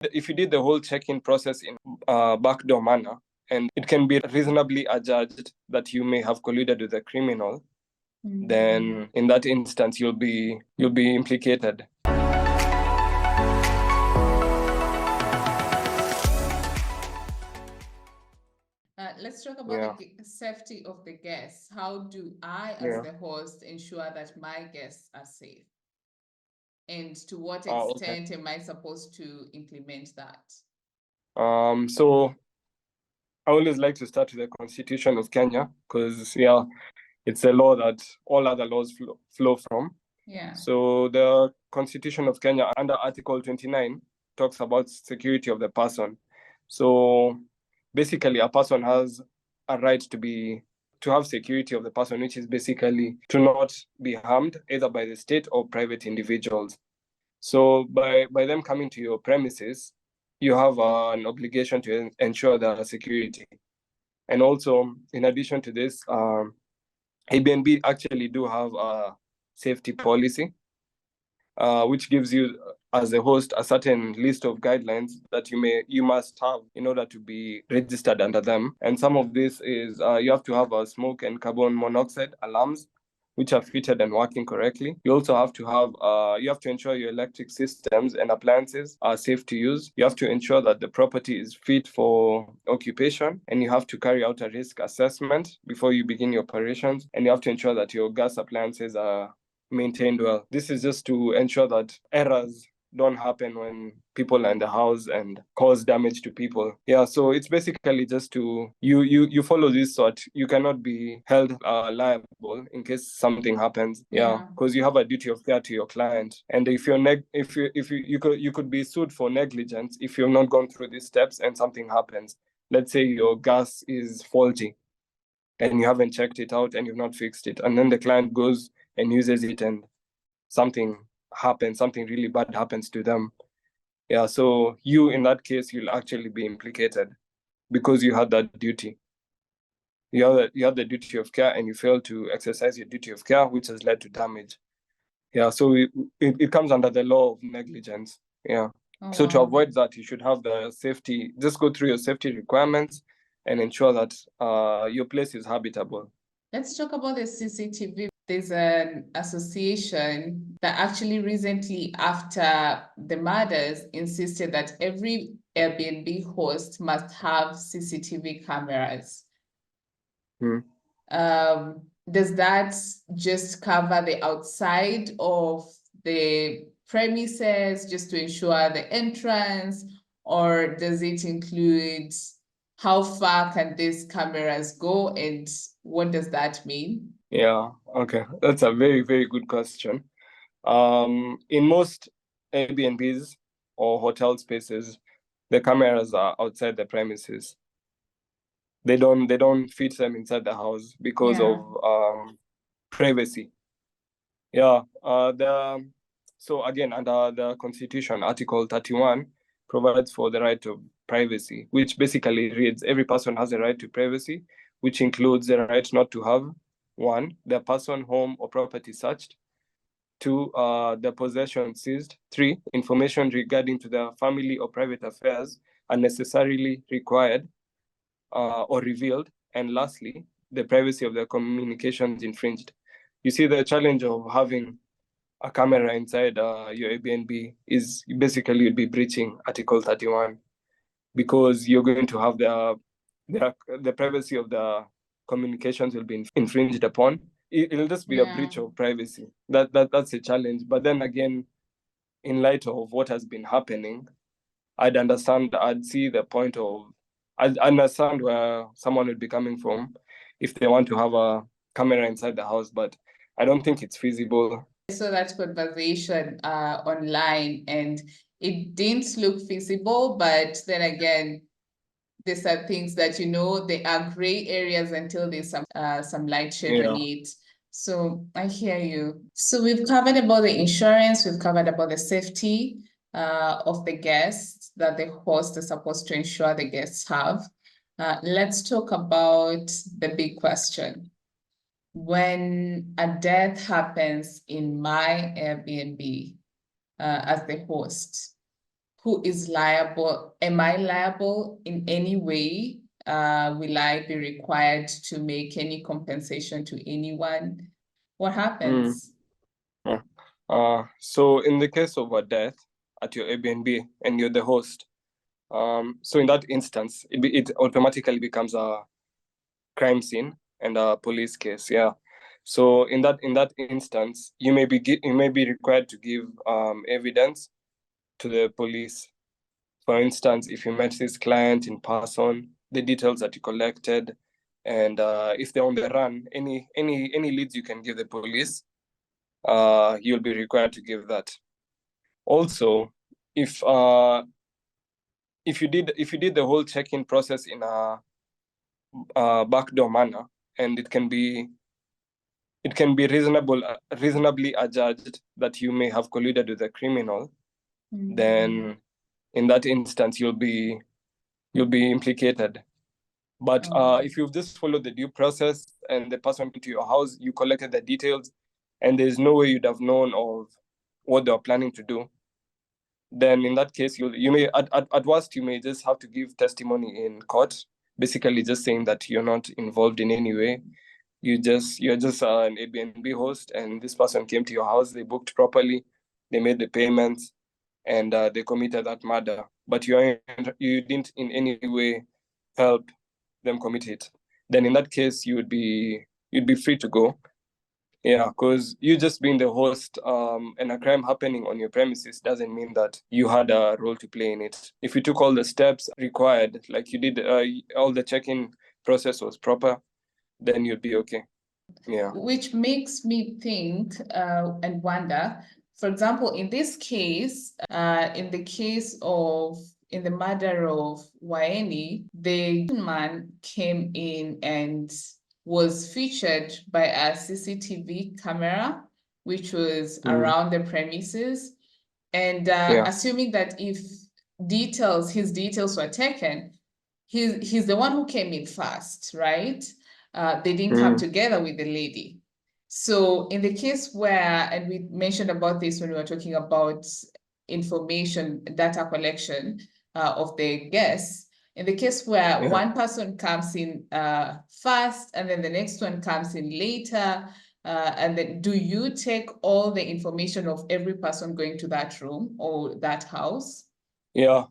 if you did the whole check-in process in backdoor manner, and it can be reasonably adjudged that you may have colluded with a criminal, then in that instance you'll be implicated. Let's talk about the safety of the guests. How do I, as the host, ensure that my guests are safe? And to what extent am I supposed to implement that? So I always like to start with the Constitution of Kenya, because it's a law that all other laws flow from. So the Constitution of Kenya, under Article 29, talks about security of the person. So basically, a person has a right to have security of the person, which is basically to not be harmed either by the state or private individuals. So by them coming to your premises, you have an obligation to ensure their security. And also, in addition to this, Airbnb actually do have a safety policy, which gives you, as a host, a certain list of guidelines that you must have in order to be registered under them. And some of this is you have to have a smoke and carbon monoxide alarms, which are fitted and working correctly. You also have to have, you have to ensure your electric systems and appliances are safe to use. You have to ensure that the property is fit for occupation, and you have to carry out a risk assessment before you begin your operations. And you have to ensure that your gas appliances are maintained well. This is just to ensure that errors don't happen when people are in the house and cause damage to people. So it's basically just to you follow this sort. You cannot be held liable in case something happens. Because you have a duty of care to your client. And if you could be sued for negligence if you've not gone through these steps and something happens. Let's say your gas is faulty and you haven't checked it out and you've not fixed it, and then the client goes and uses it and something happens, something really bad happens to them. So you, in that case, you'll actually be implicated because you had that duty. You have the duty of care and you failed to exercise your duty of care, which has led to damage. So it comes under the law of negligence. So to avoid that, you should have the safety, just go through your safety requirements and ensure that your place is habitable. Let's talk about the CCTV. There's an association that actually recently, after the murders, insisted that every Airbnb host must have CCTV cameras. Does that just cover the outside of the premises just to ensure the entrance, or does it include how far can these cameras go, and what does that mean? That's a very, very good question. In most Airbnbs or hotel spaces, the cameras are outside the premises. They don't fit them inside the house because of privacy. So again, under the Constitution, Article 31 provides for the right of privacy, which basically reads, every person has a right to privacy, which includes the right not to have, 1, their person, home, or property searched; 2, the possession seized; 3, information regarding to their family or private affairs unnecessarily required or revealed; and lastly, the privacy of their communications infringed. You see, the challenge of having a camera inside your Airbnb is basically you'll be breaching Article 31, because you're going to have the privacy of the communications will be infringed upon. It'll just be a breach of privacy. That's a challenge. But then again, in light of what has been happening, I'd see the point of, I'd understand where someone would be coming from if they want to have a camera inside the house, but I don't think it's feasible. I saw that conversation online and it didn't look feasible, but then again, these are things that, they are gray areas until there's some light shed on it. So I hear you. So we've covered about the insurance, we've covered about the safety of the guests that the host is supposed to ensure the guests have. Let's talk about the big question. When a death happens in my Airbnb as the host, who is liable? Am I liable in any way? Will I be required to make any compensation to anyone? What happens? So in the case of a death at your Airbnb and you're the host, so in that instance, it automatically becomes a crime scene and a police case. Yeah. So in that instance, you may be required to give evidence to the police. For instance, if you met this client in person, the details that you collected, and if they're on the run, any leads you can give the police, you'll be required to give that. Also, if you did the whole check-in process in a backdoor manner, and it can be reasonably adjudged that you may have colluded with a criminal, then in that instance you'll be implicated. But if you've just followed the due process and the person came to your house, you collected the details, and there's no way you'd have known of what they were planning to do, then in that case you may at worst you may just have to give testimony in court, basically just saying that you're not involved in any way. You're just an Airbnb host, and this person came to your house, they booked properly, they made the payments, and they committed that murder, but you didn't in any way help them commit it. Then in that case you'd be free to go. Yeah, because you just being the host and a crime happening on your premises doesn't mean that you had a role to play in it. If you took all the steps required, like you did, all the check-in process was proper, then you'd be okay. Yeah. Which makes me think and wonder, for example, in this case, in the murder of Waeni, the man came in and was featured by a CCTV camera, which was around the premises. And assuming that if his details were taken, he's the one who came in first, right? They didn't come together with the lady. So in the case where, and we mentioned about this when we were talking about information, data collection of the guests, in the case where one person comes in first and then the next one comes in later, and then do you take all the information of every person going to that room or that house? Yeah,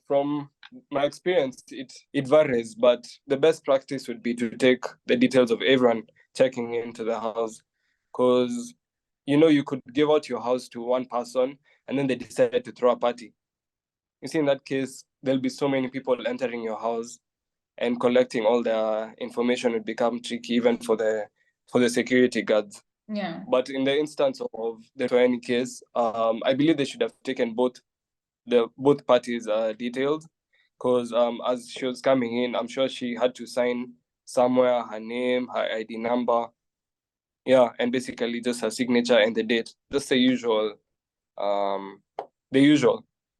from my experience, it varies, but the best practice would be to take the details of everyone checking into the house, because you could give out your house to one person and then they decide to throw a party. You see, in that case, there'll be so many people entering your house, and collecting all the information would become tricky even for the security guards. Yeah. But in the instance of the Toyani case, I believe they should have taken both parties' details, because as she was coming in, I'm sure she had to sign somewhere her name, her ID number, and basically just her signature and the date, just the usual.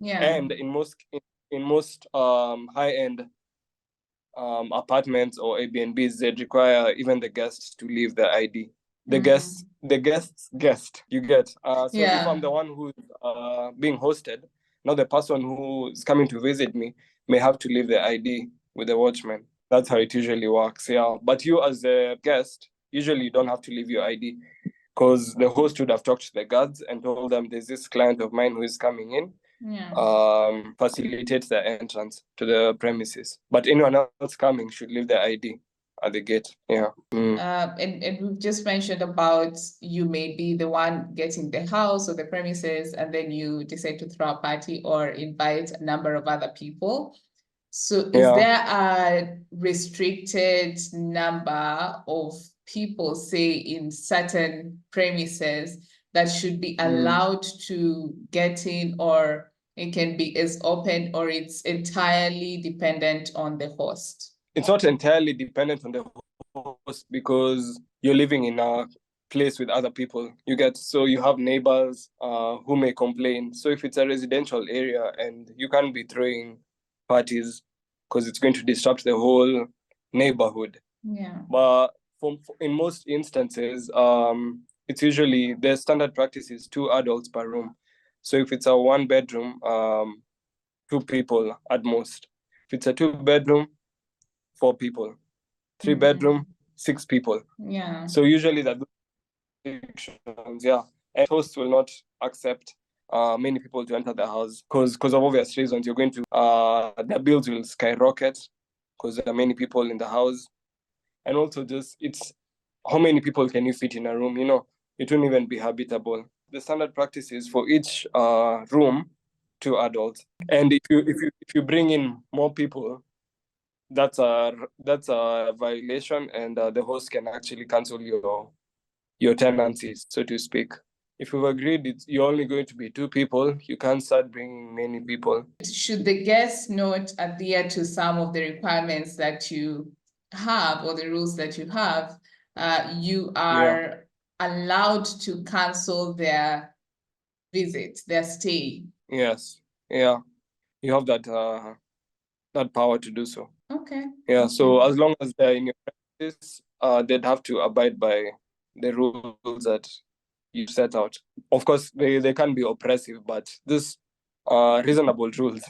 Yeah. And in most high-end apartments or Airbnbs, they require even the guests to leave their ID. The guest's guest, you get. So if I'm the one who's being hosted, now the person who's coming to visit me may have to leave their ID with the watchman. That's how it usually works. Yeah. But you as a guest, usually you don't have to leave your ID, because the host would have talked to the guards and told them there's this client of mine who is coming in. Facilitate the entrance to the premises. But anyone else coming should leave their ID at the gate. Yeah. And we've just mentioned about you may be the one getting the house or the premises, and then you decide to throw a party or invite a number of other people. So is there a restricted number of people, say, in certain premises that should be allowed to get in, or it can be as open, or it's entirely dependent on the host? It's not entirely dependent on the host, because you're living in a place with other people. So you have neighbors who may complain. So if it's a residential area and you can't be throwing parties, because it's going to disrupt the whole neighborhood. Yeah. But in most instances, it's usually the standard practice is 2 adults per room. So if it's a 1 bedroom, 2 people at most. If it's a 2-bedroom, 4 people. 3-bedroom, 6 people. Yeah. So usually that restrictions, yeah. And hosts will not accept many people to enter the house because of obvious reasons. You're going to the bills will skyrocket because there are many people in the house. And also just it's how many people can you fit in a room? It won't even be habitable. The standard practice is for each room 2 adults. And if you bring in more people, that's a violation, and the host can actually cancel your tenancies, so to speak. If you've agreed you're only going to be 2 people, you can't start bringing many people. Should the guests not adhere to some of the requirements that you have or the rules that you have, you are allowed to cancel their visit, their stay. Yes. Yeah. You have that power to do so. Okay. Yeah. So as long as they're in your practice, they'd have to abide by the rules that you set out. Of course, they can be oppressive, but this reasonable rules.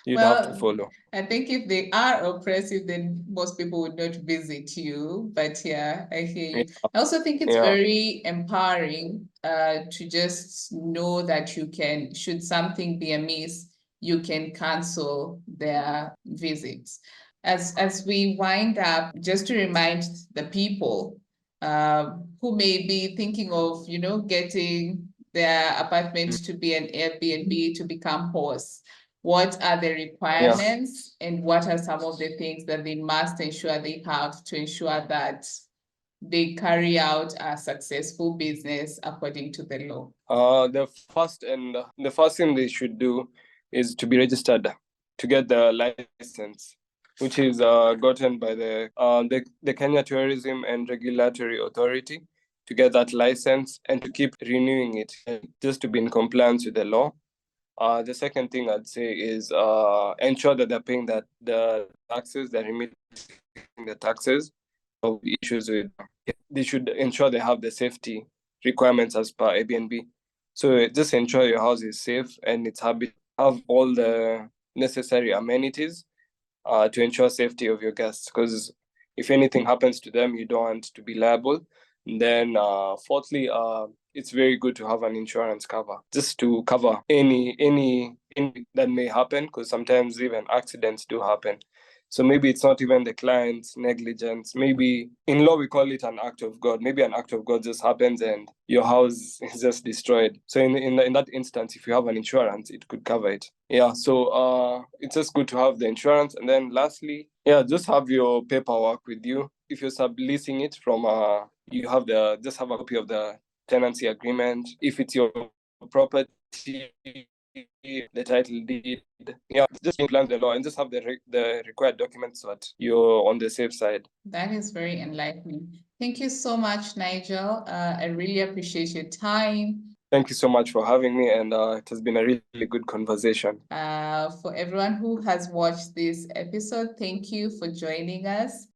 You'd have to follow. I think if they are oppressive, then most people would not visit you. But yeah, I hear you. Yeah. I also think it's very empowering to just know that you can, should something be amiss, you can cancel their visits. As we wind up, just to remind the people who may be thinking of, getting their apartment to be an Airbnb, to become hosts. What are the requirements and what are some of the things that they must ensure they have to ensure that they carry out a successful business according to the law? The first thing they should do is to be registered, to get the license, which is gotten by the Kenya Tourism and Regulatory Authority, to get that license and to keep renewing it just to be in compliance with the law. The second thing I'd say is ensure that they're paying the taxes, they're remitting the taxes. Of issues with, they should ensure they have the safety requirements as per Airbnb. So just ensure your house is safe and it's have all the necessary amenities to ensure safety of your guests. Because if anything happens to them, you don't want to be liable. And then fourthly, it's very good to have an insurance cover, just to cover any that may happen, because sometimes even accidents do happen. So maybe it's not even the client's negligence. Maybe in law we call it an act of God. Maybe an act of God just happens and your house is just destroyed. So in that instance, if you have an insurance, it could cover it. Yeah. So it's just good to have the insurance. And then lastly, just have your paperwork with you. If you're subleasing it from you have just have a copy of the tenancy agreement. If it's your property, the title deed, just implement the law and just have the required documents so that you're on the safe side. That is very enlightening. Thank you so much, Nigel. I really appreciate your time. Thank you so much for having me, and it has been a really good conversation. For everyone who has watched this episode, thank you for joining us.